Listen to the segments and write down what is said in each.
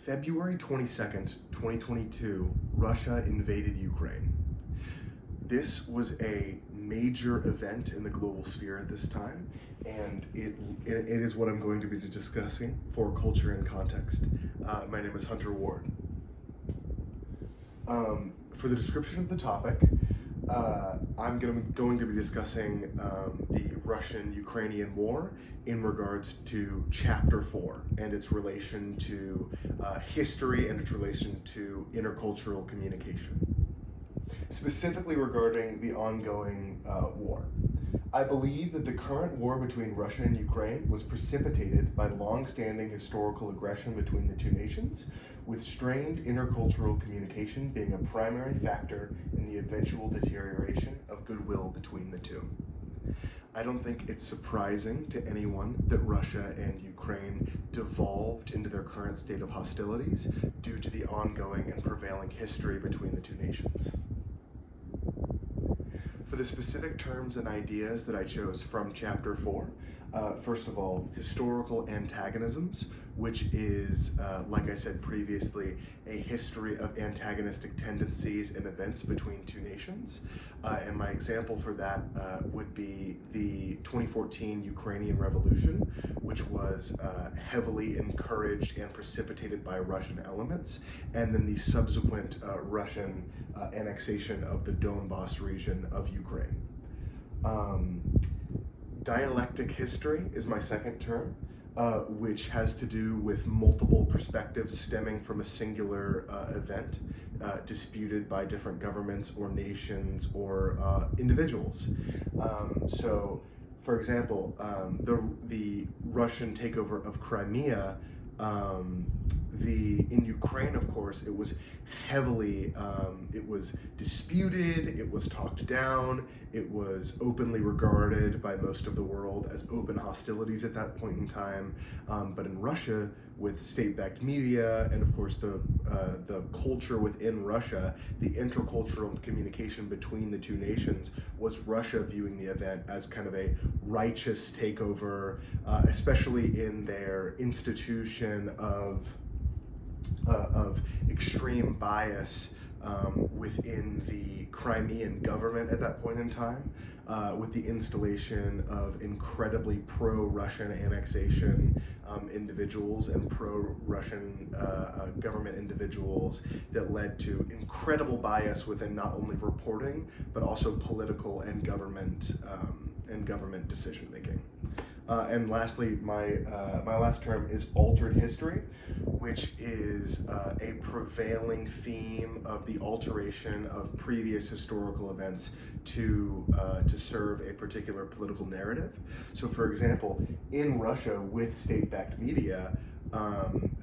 February 22nd, 2022, Russia invaded Ukraine. This was a major event in the global sphere at this time, and it is what I'm going to be discussing for culture and context. My name is Hunter Ward. For the description of the topic, I'm going to be discussing the Russian-Ukrainian war in regards to Chapter 4 and its relation to history and its relation to intercultural communication. Specifically regarding the ongoing war. I believe that the current war between Russia and Ukraine was precipitated by long-standing historical aggression between the two nations, with strained intercultural communication being a primary factor in the eventual deterioration of goodwill between the two. I don't think it's surprising to anyone that Russia and Ukraine devolved into their current state of hostilities due to the ongoing and prevailing history between the two nations. For the specific terms and ideas that I chose from Chapter 4, first of all, historical antagonisms, which is, like I said previously, a history of antagonistic tendencies and events between two nations. And my example for that would be the 2014 Ukrainian Revolution, which was heavily encouraged and precipitated by Russian elements, and then the subsequent Russian annexation of the Donbas region of Ukraine. Dialectic history is my second term, which has to do with multiple perspectives stemming from a singular event disputed by different governments or nations or individuals. So, for example, the Russian takeover of Crimea, in Ukraine, of course, it was heavily, it was disputed, it was talked down, it was openly regarded by most of the world as open hostilities at that point in time. But in Russia, with state-backed media and of course the culture within Russia, the intercultural communication between the two nations was Russia viewing the event as kind of a righteous takeover, especially in their institution of extreme bias within the Crimean government at that point in time, with the installation of incredibly pro-Russian annexation individuals and pro-Russian government individuals that led to incredible bias within not only reporting, but also political and government decision making. And lastly, my last term is altered history, which is a prevailing theme of the alteration of previous historical events to serve a particular political narrative. So, for example, in Russia, with state-backed media,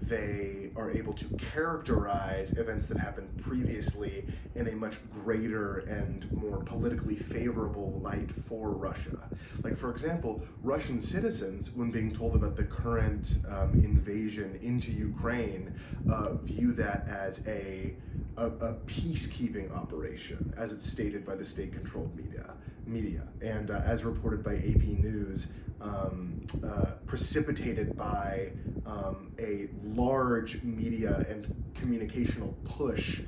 they are able to characterize events that happened previously in a much greater and more politically favorable light for Russia. Like, for example, Russian citizens, when being told about the current invasion into Ukraine, view that as a peacekeeping operation, as it's stated by the state-controlled media. And as reported by AP News, precipitated by a large media and communicational push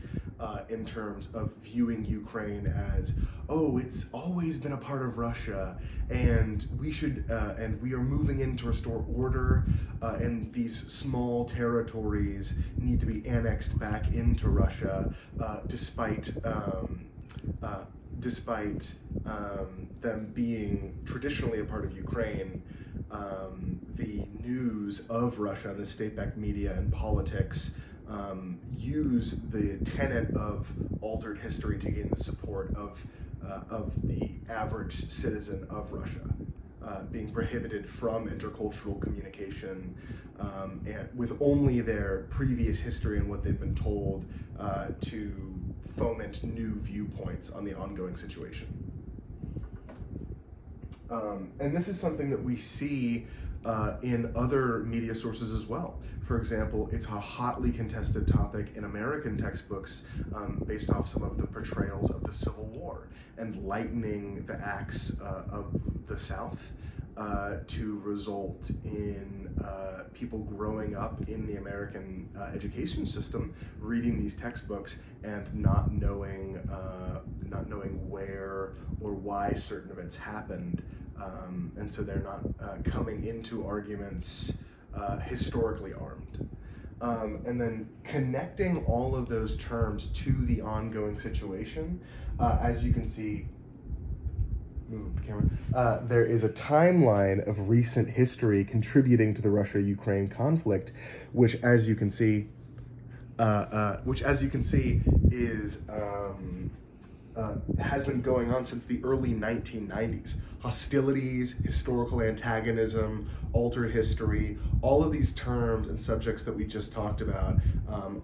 in terms of viewing Ukraine as, oh, it's always been a part of Russia, and we are moving in to restore order, and these small territories need to be annexed back into Russia, despite them being traditionally a part of Ukraine. The news of Russia and the state-backed media and politics use the tenet of altered history to gain the support of the average citizen of Russia, being prohibited from intercultural communication, and with only their previous history and what they've been told to foment new viewpoints on the ongoing situation. And this is something that we see in other media sources as well. For example, it's a hotly contested topic in American textbooks based off some of the portrayals of the Civil War and lightening the acts of the South to result in people growing up in the American education system, reading these textbooks and not knowing where or why certain events happened, and so they're not coming into arguments historically armed. And then connecting all of those terms to the ongoing situation, as you can see, move the camera. There is a timeline of recent history contributing to the Russia-Ukraine conflict, which, as you can see, is has been going on since the early 1990s. Hostilities, historical antagonism, altered history, all of these terms and subjects that we just talked about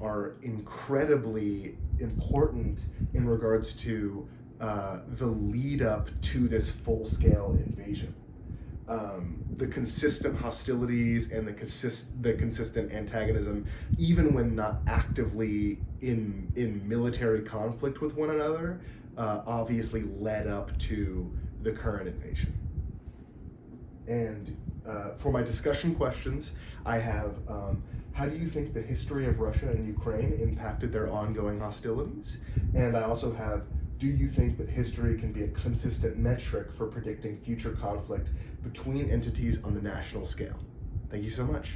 are incredibly important in regards to the lead up to this full-scale invasion. The consistent hostilities and the consistent antagonism, even when not actively in military conflict with one another, obviously led up to the current invasion. And for my discussion questions, I have, how do you think the history of Russia and Ukraine impacted their ongoing hostilities? And I also have, do you think that history can be a consistent metric for predicting future conflict between entities on the national scale? Thank you so much.